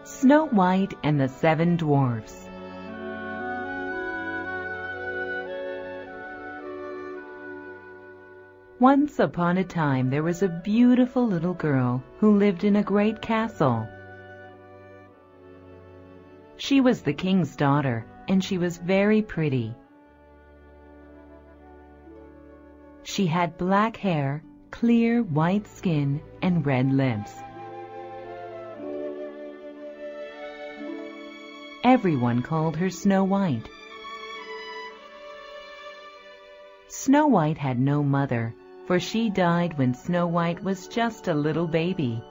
Snow White and the Seven Dwarfs. Once upon a time there was a beautiful little girl who lived in a great castle. She was the king's daughter, and she was very pretty. She had black hair, clear white skin, and red lips. Everyone called her Snow White. Snow White had no mother, for she died when Snow White was just a little baby.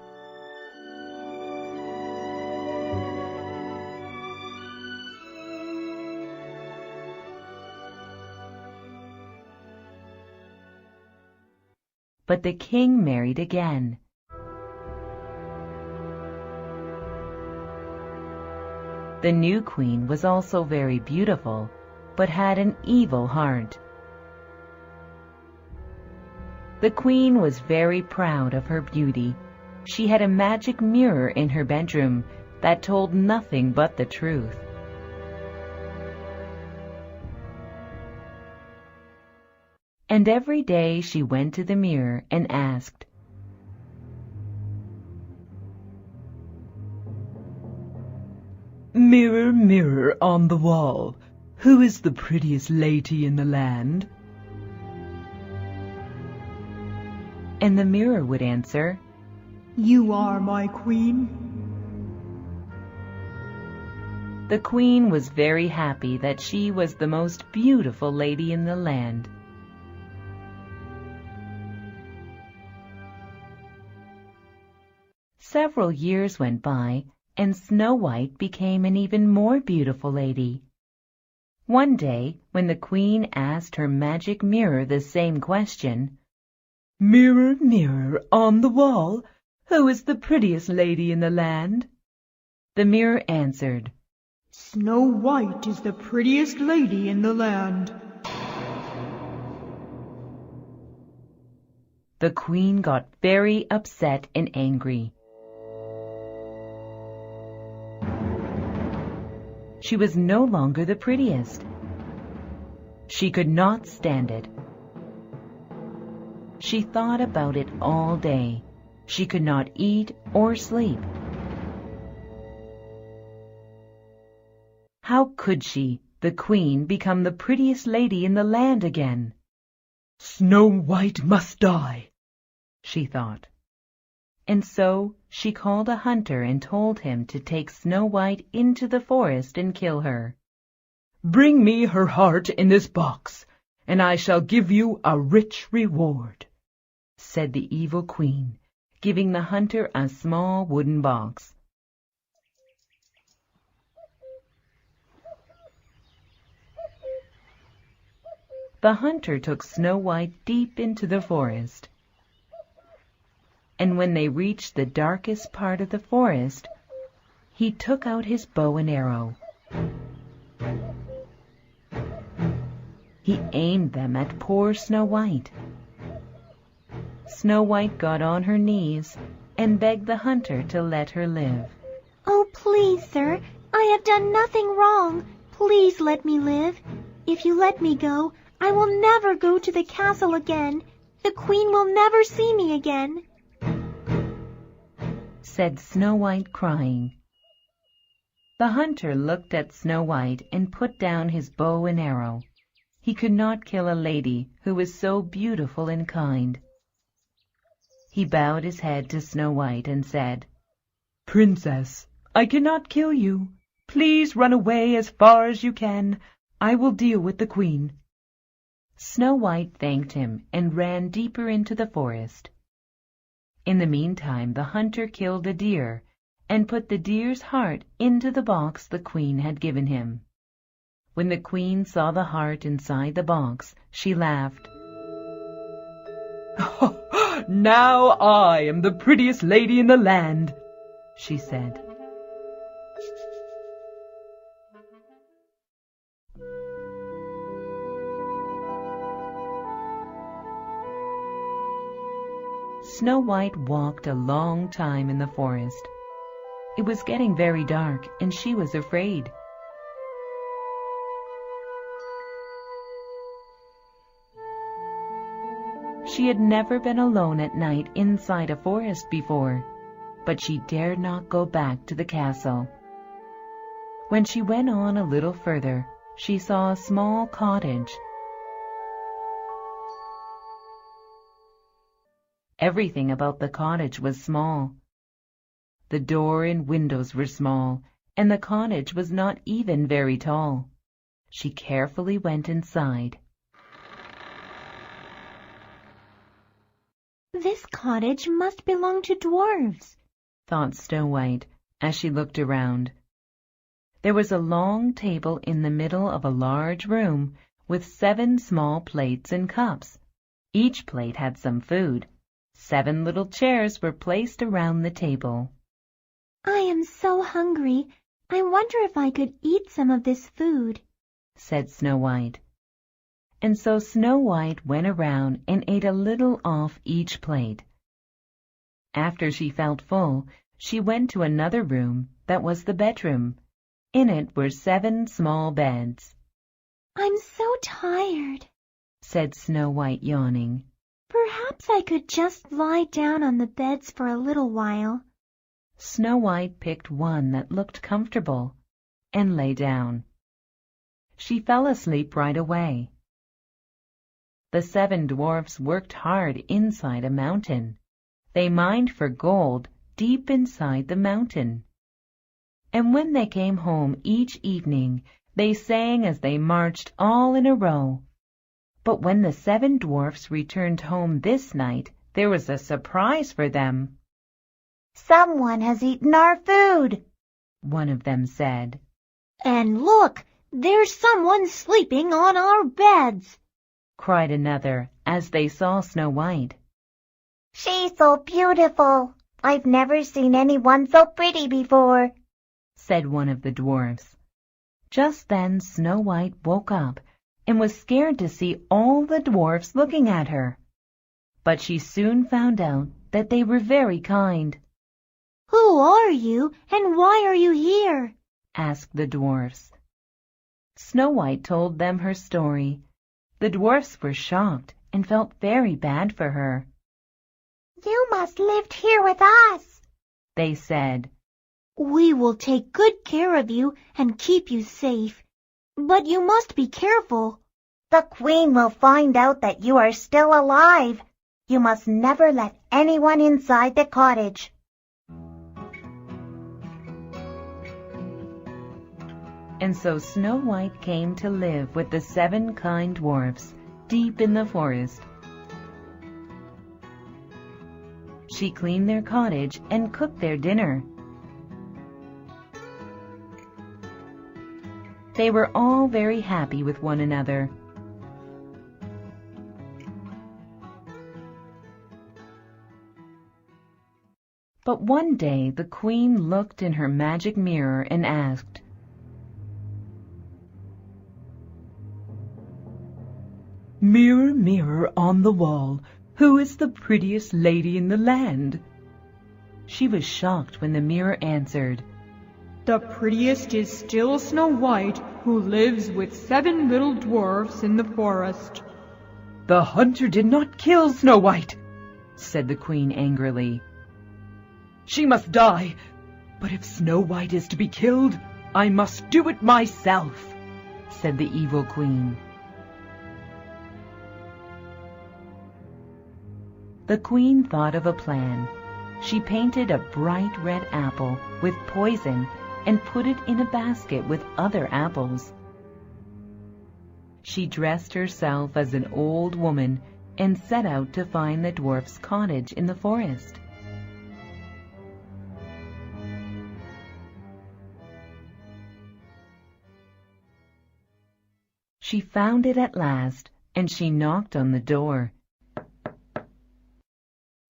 But the king married again. The new queen was also very beautiful, but had an evil heart. The queen was very proud of her beauty. She had a magic mirror in her bedroom that told nothing but the truth. And every day she went to the mirror and asked, "Mirror, mirror on the wall, who is the prettiest lady in the land?" And the mirror would answer, "You are my queen." The queen was very happy that she was the most beautiful lady in the land. Several years went by, and Snow White became an even more beautiful lady. One day, when the queen asked her magic mirror the same question, "Mirror, mirror on the wall, who is the prettiest lady in the land?" the mirror answered, "Snow White is the prettiest lady in the land." The queen got very upset and angry. She was no longer the prettiest. She could not stand it. She thought about it all day. She could not eat or sleep. How could she, the queen, become the prettiest lady in the land again? "Snow White must die," she thought. And so she called a hunter and told him to take Snow White into the forest and kill her. "Bring me her heart in this box, and I shall give you a rich reward," said the evil queen, giving the hunter a small wooden box. The hunter took Snow White deep into the forest. And when they reached the darkest part of the forest, he took out his bow and arrow. He aimed them at poor Snow White. Snow White got on her knees and begged the hunter to let her live. "Oh, please, sir, I have done nothing wrong. Please let me live. If you let me go, I will never go to the castle again. The queen will never see me again," said Snow White, crying. The hunter looked at Snow White and put down his bow and arrow. He could not kill a lady who was so beautiful and kind. He bowed his head to Snow White and said, "Princess, I cannot kill you. Please run away as far as you can. I will deal with the queen." Snow White thanked him and ran deeper into the forest. In the meantime, the hunter killed a deer and put the deer's heart into the box the queen had given him. When the queen saw the heart inside the box, she laughed. "Now I am the prettiest lady in the land," she said. Snow White walked a long time in the forest. It was getting very dark, and she was afraid. She had never been alone at night inside a forest before, but she dared not go back to the castle. When she went on a little further, she saw a small cottage. Everything about the cottage was small. The door and windows were small, and the cottage was not even very tall. She carefully went inside. This cottage must belong to dwarfs, thought Snow White as she looked around. There was a long table in the middle of a large room with 7 small plates and cups. Each plate had some food. 7 little chairs were placed around the table. I am so hungry. I wonder if I could eat some of this food, said Snow White. And so Snow White went around and ate a little off each plate. After she felt full, she went to another room that was the bedroom. In it were 7 small beds. I'm so tired, said Snow White, yawning. Perhaps I could just lie down on the beds for a little while. Snow White picked one that looked comfortable and lay down. She fell asleep right away. The 7 dwarfs worked hard inside a mountain. They mined for gold deep inside the mountain. And when they came home each evening, they sang as they marched all in a row. But when the 7 dwarfs returned home this night, there was a surprise for them. Someone has eaten our food, one of them said. And look, there's someone sleeping on our beds, cried another as they saw Snow White. She's so beautiful. I've never seen anyone so pretty before, said one of the dwarfs. Just then Snow White woke up and was scared to see all the dwarfs looking at her. But she soon found out that they were very kind. Who are you, and why are you here? asked the dwarfs. Snow White told them her story. The dwarfs were shocked and felt very bad for her. You must live here with us, they said. We will take good care of you and keep you safe. But you must be careful. The queen will find out that you are still alive. You must never let anyone inside the cottage. And so Snow White came to live with the 7 kind dwarfs deep in the forest. She cleaned their cottage and cooked their dinner. They were all very happy with one another. But one day the queen looked in her magic mirror and asked, "Mirror, mirror on the wall, who is the prettiest lady in the land?" She was shocked when the mirror answered, The prettiest is still Snow White, who lives with 7 little dwarfs in the forest. "The hunter did not kill Snow White," said the queen angrily. "She must die, but if Snow White is to be killed, I must do it myself," said the evil queen. The queen thought of a plan. She painted a bright red apple with poison and put it in a basket with other apples. She dressed herself as an old woman and set out to find the dwarf's cottage in the forest. She found it at last, and she knocked on the door.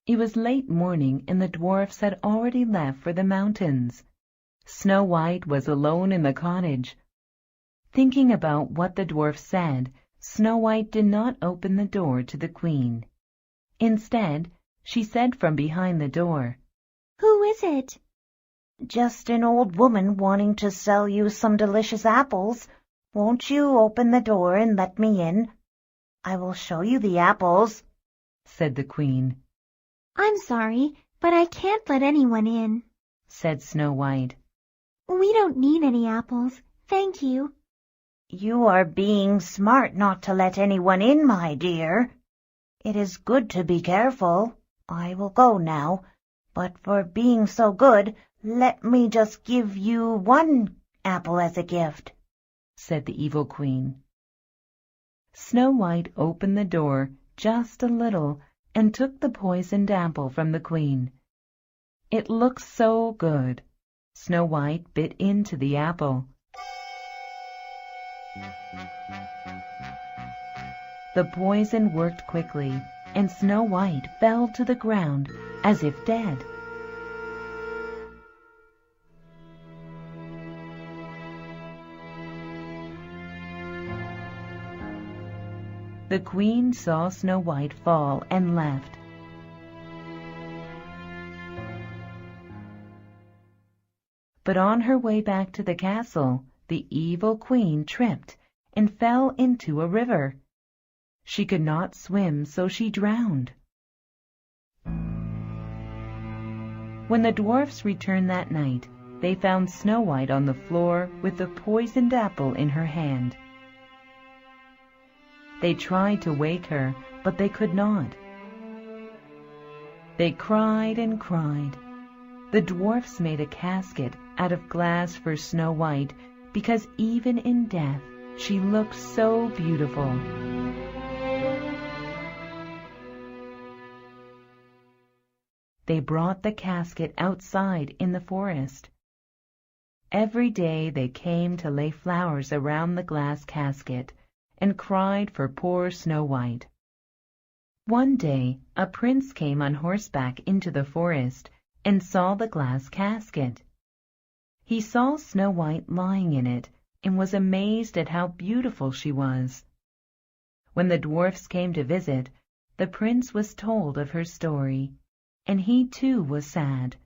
It was late morning, and the dwarfs had already left for the mountains. Snow White was alone in the cottage. Thinking about what the dwarf said, Snow White did not open the door to the queen. Instead, she said from behind the door, Who is it? Just an old woman wanting to sell you some delicious apples. Won't you open the door and let me in? I will show you the apples," said the Queen. "I'm sorry, but I can't let anyone in," said Snow White. "We don't need any apples, thank you." "You are being smart not to let anyone in, my dear. It is good to be careful. I will go now, but for being so good, let me just give you one apple as a gift," said the evil Queen. Snow White opened the door just a little and took the poisoned apple from the Queen. It looked so good. Snow White bit into the apple. The poison worked quickly, and Snow White fell to the ground as if dead. The Queen saw Snow White fall and left. But on her way back to the castle, the evil Queen tripped and fell into a river. She could not swim, so she drowned. When the dwarfs returned that night, they found Snow White on the floor with the poisoned apple in her hand. They tried to wake her, but they could not. They cried and cried. The dwarfs made a casket out of glass for Snow White, because even in death she looked so beautiful. They brought the casket outside in the forest. Every day they came to lay flowers around the glass casket and cried for poor Snow White. One day a prince came on horseback into the forest and saw the glass casket. He saw Snow White lying in it and was amazed at how beautiful she was. When the dwarfs came to visit, the prince was told of her story, and he too was sad.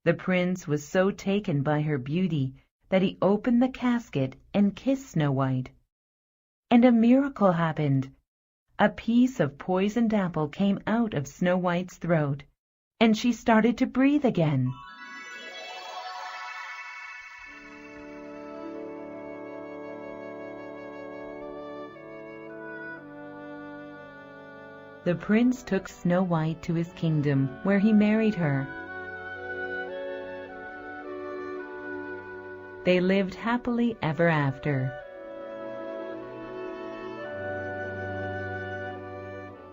The prince was so taken by her beauty that he opened the casket and kissed Snow White. And a miracle happened. A piece of poisoned apple came out of Snow White's throat, and she started to breathe again. The prince took Snow White to his kingdom, where he married her. They lived happily ever after.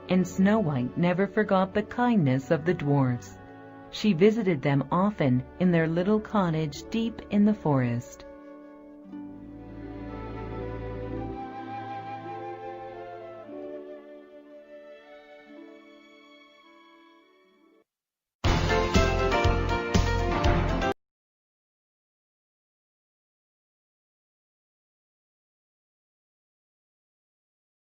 And Snow White never forgot the kindness of the dwarfs. She visited them often in their little cottage deep in the forest.